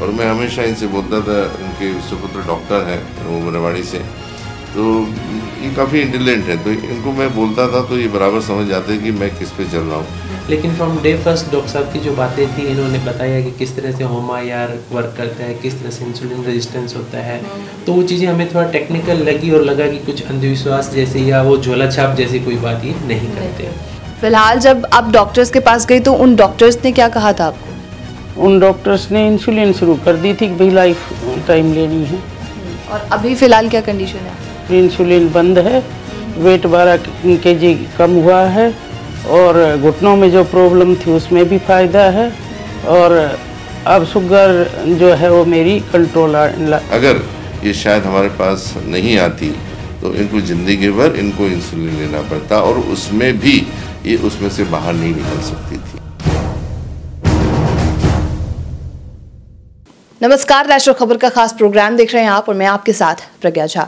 और मैं हमेशा इनसे बोलता था, उनके सुपुत्र डॉक्टर हैं वो रेवाड़ी से, तो ये काफ़ी इंटेलिजेंट है, तो इनको मैं बोलता था तो ये बराबर समझ जाते कि मैं किस पे चल रहा हूँ। लेकिन फ्रॉम डे फर्स्ट डॉक्टर साहब की जो बातें थी, इन्होंने बताया कि किस तरह से होमायार वर्क करता है, किस तरह से इंसुलिन रेजिस्टेंस होता है, तो वो चीज़ें हमें थोड़ा टेक्निकल लगी और लगा कि कुछ अंधविश्वास जैसे या वो झोला छाप जैसी कोई बात ये नहीं करते। फिलहाल जब आप डॉक्टर्स के पास गई तो उन डॉक्टर्स ने क्या कहा था आपको? उन डॉक्टर्स ने इंसुलिन शुरू कर दी थी कि भाई लाइफ टाइम लेनी है। और अभी फ़िलहाल क्या कंडीशन है? इंसुलिन बंद है, वेट 12 kg कम हुआ है और घुटनों में जो प्रॉब्लम थी उसमें भी फ़ायदा है और अब शुगर जो है वो मेरी कंट्रोल। अगर ये शायद हमारे पास नहीं आती तो इनको ज़िंदगी भर इनको इंसुलिन लेना पड़ता और उसमें भी ये उसमें से बाहर नहीं निकल सकती थी। नमस्कार, नेशनल खबर का खास प्रोग्राम देख रहे हैं आप और मैं आपके साथ प्रज्ञा झा।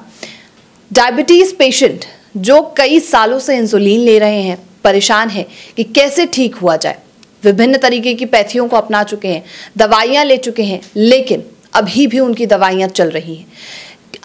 डायबिटीज पेशेंट जो कई सालों से इंसुलिन ले रहे हैं परेशान हैं कि कैसे ठीक हुआ जाए। विभिन्न तरीके की पैथियों को अपना चुके हैं, दवाइयां ले चुके हैं, लेकिन अभी भी उनकी दवाइयां चल रही हैं।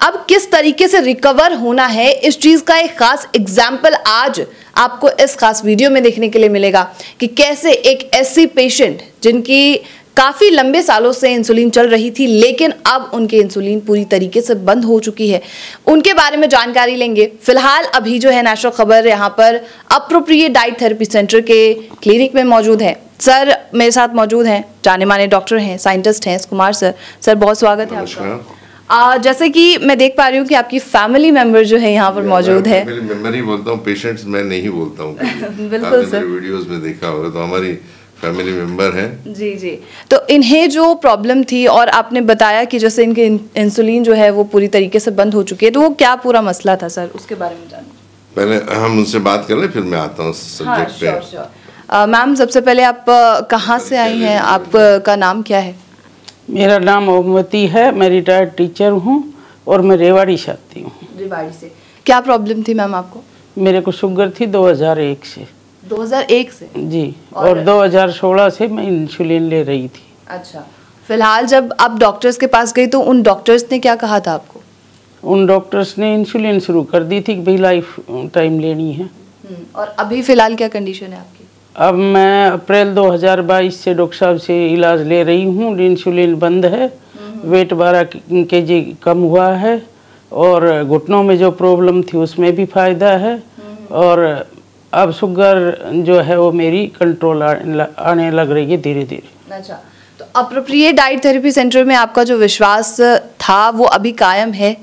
अब किस तरीके से रिकवर होना है, इस चीज का एक खास एग्जाम्पल आज आपको इस खास वीडियो में देखने के लिए मिलेगा कि कैसे एक ऐसी पेशेंट जिनकी काफ़ी लंबे सालों से इंसुलिन चल रही थी लेकिन अब उनके इंसुलिन पूरी तरीके से बंद हो चुकी है, उनके बारे में जानकारी लेंगे। फिलहाल अभी जो है नेशनल खबर यहाँ पर अप्रोप्रिएट डाइट थेरेपी सेंटर के क्लिनिक में मौजूद है। सर मेरे साथ मौजूद हैं, जाने माने डॉक्टर हैं, साइंटिस्ट हैं, कुमार सर। सर बहुत स्वागत है आपका। जैसे कि मैं देख पा रही हूँ कि आपकी फैमिली मेंबर जो है यहाँ पर मौजूद है। मेंबर ही बोलता हूँ, पेशेंट्स मैं नहीं बोलता हूँ। बिल्कुल सर, वीडियोस में देखा होगा तो हमारी फैमिली मेंबर है। जी जी। तो इन्हें जो प्रॉब्लम थी और आपने बताया कि जैसे इनके इंसुलिन जो है वो पूरी तरीके से बंद हो चुकी है, तो वो क्या पूरा मसला था सर, उसके बारे में जानना। पहले हम उनसे बात कर लें फिर मैं आता हूँ सब्जेक्ट पे। मैम सबसे पहले आप कहाँ से आई हैं, आपका नाम क्या है? मेरा नाम ओमवती है, मैं रिटायर्ड टीचर हूँ और मैं रेवाड़ी से आती हूँ। रेवाड़ी से। क्या प्रॉब्लम थी मैम आपको? मेरे को शुगर थी 2001 से। 2001 से जी, और 2016 से मैं इंसुलिन ले रही थी। अच्छा, फिलहाल जब आप डॉक्टर्स के पास गई तो उन डॉक्टर्स ने क्या कहा था आपको? उन डॉक्टर्स ने इंसुलिन शुरू कर दी थी कि भाई लाइफ टाइम लेनी है। और अभी फिलहाल क्या कंडीशन है आपकी? अब मैं अप्रैल 2022 से डॉक्टर साहब से इलाज ले रही हूँ, इंसुलिन बंद है, वेट 12 kg कम हुआ है और घुटनों में जो प्रॉब्लम थी उसमें भी फ़ायदा है और अब शुगर जो है वो मेरी कंट्रोल आने लग रही है धीरे धीरे। अच्छा, तो अप्रोप्रिएट डाइट थेरेपी सेंटर में आपका जो विश्वास था वो अभी कायम है?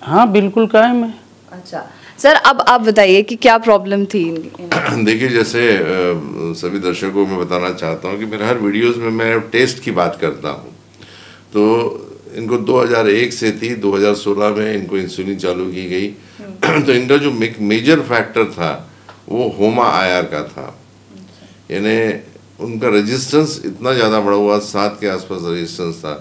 हाँ बिल्कुल कायम है। अच्छा सर, अब आप बताइए कि क्या प्रॉब्लम थी? देखिए, जैसे सभी दर्शकों को मैं बताना चाहता हूँ कि मेरे हर वीडियोस में मैं टेस्ट की बात करता हूँ। तो इनको 2001 से थी, 2016 में इनको इंसुलिन चालू की गई। तो इनका जो मेजर फैक्टर था वो होमायार का था, यानी उनका रेजिस्टेंस इतना ज़्यादा बढ़ा हुआ, 7 के आसपास रेजिस्टेंस था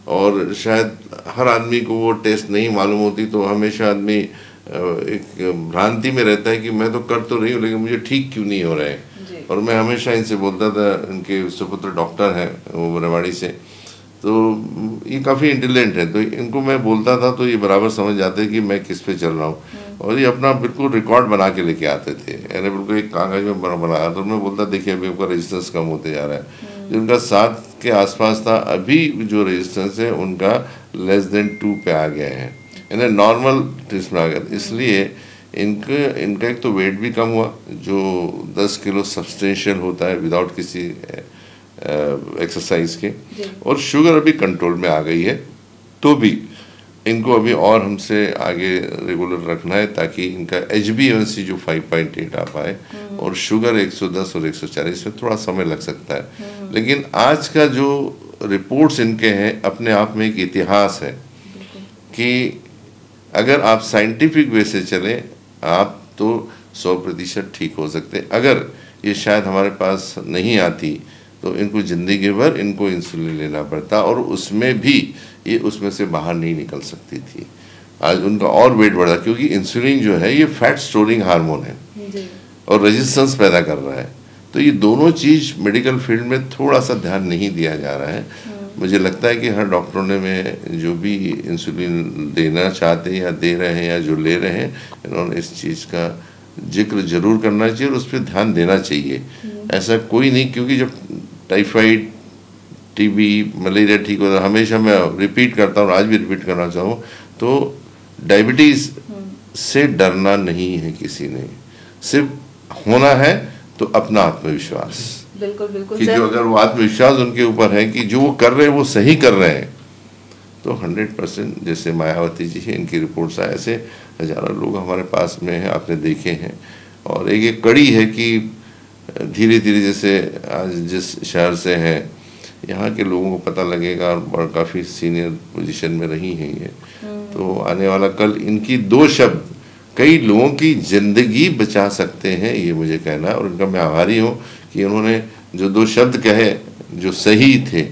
और शायद हर आदमी को वो टेस्ट नहीं मालूम होती, तो हमेशा आदमी एक भ्रांति में रहता है कि मैं तो कर तो रही हूँ लेकिन मुझे ठीक क्यों नहीं हो रहा है। और मैं हमेशा इनसे बोलता था, उनके सुपुत्र डॉक्टर हैं वो रेवाड़ी से, तो ये काफ़ी इंटेलिजेंट है, तो इनको मैं बोलता था तो ये बराबर समझ जाते कि मैं किस पे चल रहा हूँ और ये अपना बिल्कुल रिकॉर्ड बना के लेके आते थे, यानी बिल्कुल एक कागज़ में बनाया। तो मैं बोलता देखिए अभी आपका रेजिस्टेंस कम होते जा रहा है, जो उनका 7 के आसपास था, अभी जो रेजिस्टेंस है उनका लेस देन 2 पे आ गया है, यानी नॉर्मल टेस्ट में आ गया। इसलिए इनका एक तो वेट भी कम हुआ, जो 10 किलो सब्सटेंशियल होता है विदाउट किसी एक्सरसाइज के, और शुगर अभी कंट्रोल में आ गई है। तो भी इनको अभी और हमसे आगे रेगुलर रखना है ताकि इनका HbA1c जो 5.8 आ पाए और शुगर 110 और 140 में थोड़ा समय लग सकता है। लेकिन आज का जो रिपोर्ट्स इनके हैं अपने आप में एक इतिहास है कि अगर आप साइंटिफिक वे से चलें आप तो 100% ठीक हो सकते। अगर ये शायद हमारे पास नहीं आती तो इनको ज़िंदगी भर इनको इंसुलिन लेना पड़ता और उसमें भी ये उसमें से बाहर नहीं निकल सकती थी। आज उनका और वेट बढ़ा क्योंकि इंसुलिन जो है ये फैट स्टोरिंग हार्मोन है और रेजिस्टेंस पैदा कर रहा है। तो ये दोनों चीज़ मेडिकल फील्ड में थोड़ा सा ध्यान नहीं दिया जा रहा है मुझे लगता है कि हर डॉक्टरों ने में जो भी इंसुलिन देना चाहते हैं या दे रहे हैं या जो ले रहे हैं, इन्होंने इस चीज़ का जिक्र जरूर करना चाहिए और उस पर ध्यान देना चाहिए। ऐसा कोई नहीं, क्योंकि जब टाइफाइड, टीबी, मलेरिया ठीक होता है, हमेशा मैं रिपीट करता हूँ, आज भी रिपीट करना चाहूँ, तो डायबिटीज़ से डरना नहीं है किसी ने, सिर्फ होना है तो अपना आत्मविश्वास। बिल्कुल बिल्कुल कि जो अगर वो आत्मविश्वास उनके ऊपर है कि जो वो कर रहे हैं वो सही कर रहे हैं, तो 100% जैसे मायावती जी हैं, इनकी रिपोर्ट्स आए, ऐसे हजारों लोग हमारे पास में हैं, आपने देखे हैं। और एक कड़ी है कि धीरे धीरे जैसे आज जिस शहर से हैं यहाँ के लोगों को पता लगेगा, और काफ़ी सीनियर पोजीशन में रही हैं ये, तो आने वाला कल इनकी 2 शब्द कई लोगों की ज़िंदगी बचा सकते हैं, ये मुझे कहना है। और उनका मैं आभारी हूँ कि उन्होंने जो 2 शब्द कहे जो सही थे,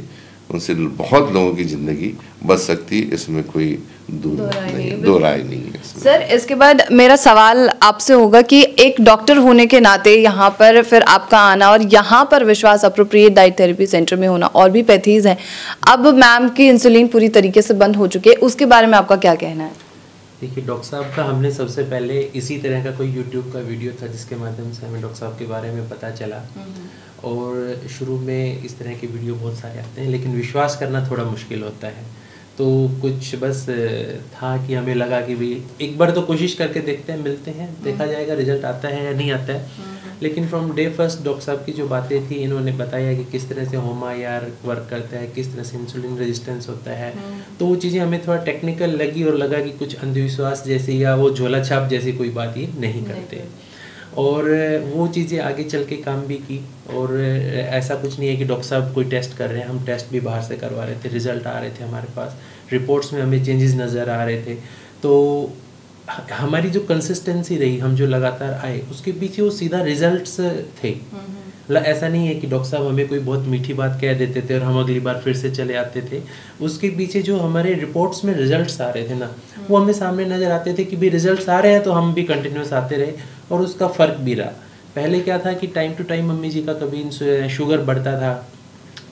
उनसे बहुत लोगों की ज़िंदगी बच सकती है, इसमें कोई दो राय नहीं है। सर, इसके बाद मेरा सवाल आपसे होगा कि एक डॉक्टर होने के नाते यहाँ पर फिर आपका आना और यहाँ पर विश्वास अप्रोप्रिएट डाइट थेरेपी सेंटर में होना, और भी पैथीज हैं, अब मैम की इंसुलिन पूरी तरीके से बंद हो चुकी है, उसके बारे में आपका क्या कहना है? देखिए, डॉक्टर साहब का हमने सबसे पहले इसी तरह का कोई यूट्यूब का वीडियो था जिसके माध्यम से हमें डॉक्टर साहब के बारे में पता चला। और शुरू में इस तरह के वीडियो बहुत सारे आते हैं, लेकिन विश्वास करना थोड़ा मुश्किल होता है। तो कुछ बस था कि हमें लगा कि भाई एक बार तो कोशिश करके देखते हैं, मिलते हैं, देखा जाएगा रिजल्ट आता है या नहीं आता है। लेकिन फ्रॉम डे फर्स्ट डॉक्टर साहब की जो बातें थी, इन्होंने बताया कि किस तरह से होमायार वर्क करता है, किस तरह से इंसुलिन रेजिस्टेंस होता है। तो वो चीज़ें हमें थोड़ा टेक्निकल लगी और लगा कि कुछ अंधविश्वास जैसी या वो झोला छाप जैसी कोई बात ये नहीं करते। और वो चीज़ें आगे चल के काम भी की। और ऐसा कुछ नहीं है कि डॉक्टर साहब कोई टेस्ट कर रहे हैं, हम टेस्ट भी बाहर से करवा रहे थे, रिजल्ट आ रहे थे हमारे पास, रिपोर्ट्स में हमें चेंजेस नज़र आ रहे थे। तो हमारी जो कंसिस्टेंसी रही, हम जो लगातार आए, उसके पीछे वो सीधा रिजल्ट्स थे। मतलब ऐसा नहीं है कि डॉक्टर साहब हमें कोई बहुत मीठी बात कह देते थे और हम अगली बार फिर से चले आते थे। उसके पीछे जो हमारे रिपोर्ट्स में रिजल्ट्स आ रहे थे ना, वो हमें सामने नज़र आते थे कि भाई रिजल्ट्स आ रहे हैं, तो हम भी कंटिन्यूस आते रहे और उसका फ़र्क भी रहा। पहले क्या था कि टाइम टू टाइम मम्मी जी का कभी शुगर बढ़ता था,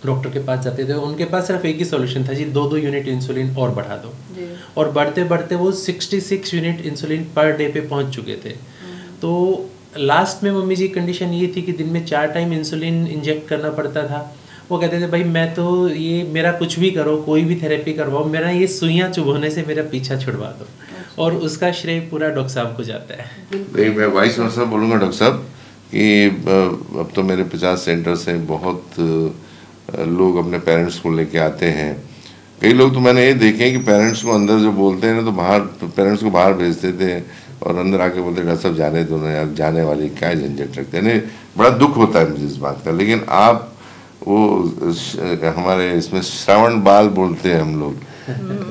डॉक्टर के पास जाते थे, उनके पास सिर्फ एक ही सॉल्यूशन था जी, 2-2 यूनिट इंसुलिन और बढ़ा दो। और बढ़ते बढ़ते वो 66 यूनिट इंसुलिन पर डे पे पहुंच चुके थे। तो लास्ट में मम्मी जी कंडीशन ये थी कि दिन में 4 टाइम इंसुलिन इंजेक्ट करना पड़ता था। वो कहते थे भाई मैं तो ये मेरा कुछ भी करो, कोई भी थेरेपी करवाओ, मेरा ये सुइयाँ चुभोने से मेरा पीछा छुड़वा दो। और उसका श्रेय पूरा डॉक्टर साहब को जाता है। नहीं, मैं वाइस वर्सा बोलूँगा डॉक्टर साहब कि अब तो मेरे 50 सेंटर्स हैं, बहुत लोग अपने पेरेंट्स को लेके आते हैं। कई लोग तो मैंने ये देखे हैं कि पेरेंट्स को अंदर जो बोलते हैं ना, तो बाहर पेरेंट्स को बाहर भेजते थे और अंदर आके बोलते डॉक्टर साहब जाने दो ना यार, जाने वाली क्या झंझट रखते हैं। बड़ा दुख होता है मुझे इस बात का। लेकिन आप वो हमारे इसमें श्रावण बाल बोलते हैं हम लोग,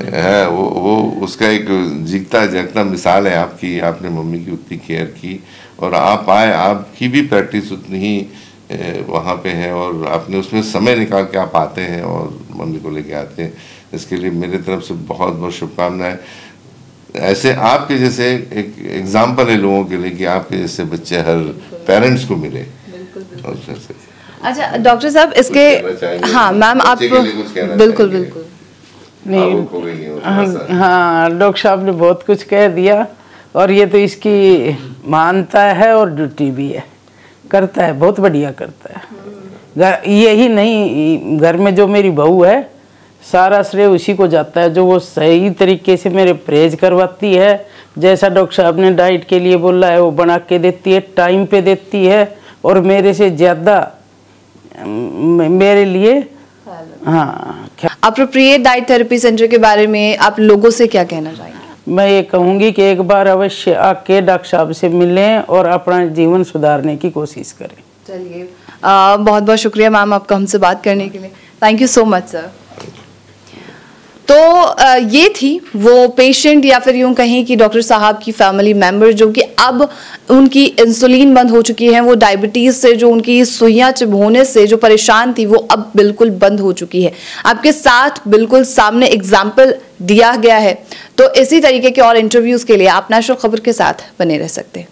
है वो उसका एक जीता जागता मिसाल है आपकी। आपने मम्मी की उतनी केयर की और आप आए, आपकी भी प्रैक्टिस उतनी ही वहाँ पे है और आपने उसमें समय निकाल के आप आते हैं और मम्मी को लेके आते हैं। इसके लिए मेरे तरफ से बहुत बहुत शुभकामनाएं। ऐसे आपके जैसे एक एग्जाम्पल है लोगों के लिए कि आपके जैसे बच्चे हर पेरेंट्स को मिले। अच्छा डॉक्टर साहब, इसके हाँ मैम आप बिल्कुल बिल्कुल नहीं, हाँ डॉक्टर साहब ने बहुत कुछ कह दिया और ये तो इसकी मानता है और ड्यूटी भी है, करता है, बहुत बढ़िया करता है। यही नहीं, घर में जो मेरी बहू है सारा श्रेय उसी को जाता है, जो वो सही तरीके से मेरे परहेज करवाती है। जैसा डॉक्टर साहब ने डाइट के लिए बोला है वो बना के देती है, टाइम पे देती है और मेरे से ज़्यादा मेरे लिए हाँ। अप्रोप्रिएट डाइट थेरेपी सेंटर के बारे में आप लोगों से क्या कहना चाहेंगे? मैं ये कहूँगी कि एक बार अवश्य आके डॉक्टर साहब से मिलें और अपना जीवन सुधारने की कोशिश करें। चलिए, बहुत बहुत शुक्रिया मैम आपका हमसे बात करने के लिए। Thank you so much sir. तो ये थी वो पेशेंट या फिर यूं कहें कि डॉक्टर साहब की फैमिली मेंबर जो कि अब उनकी इंसुलिन बंद हो चुकी है, वो डायबिटीज़ से जो उनकी सुइयां चुभोने से जो परेशान थी वो अब बिल्कुल बंद हो चुकी है। आपके साथ बिल्कुल सामने एग्जाम्पल दिया गया है। तो इसी तरीके के और इंटरव्यूज़ के लिए आप नेशनल खबर के साथ बने रह सकते हैं।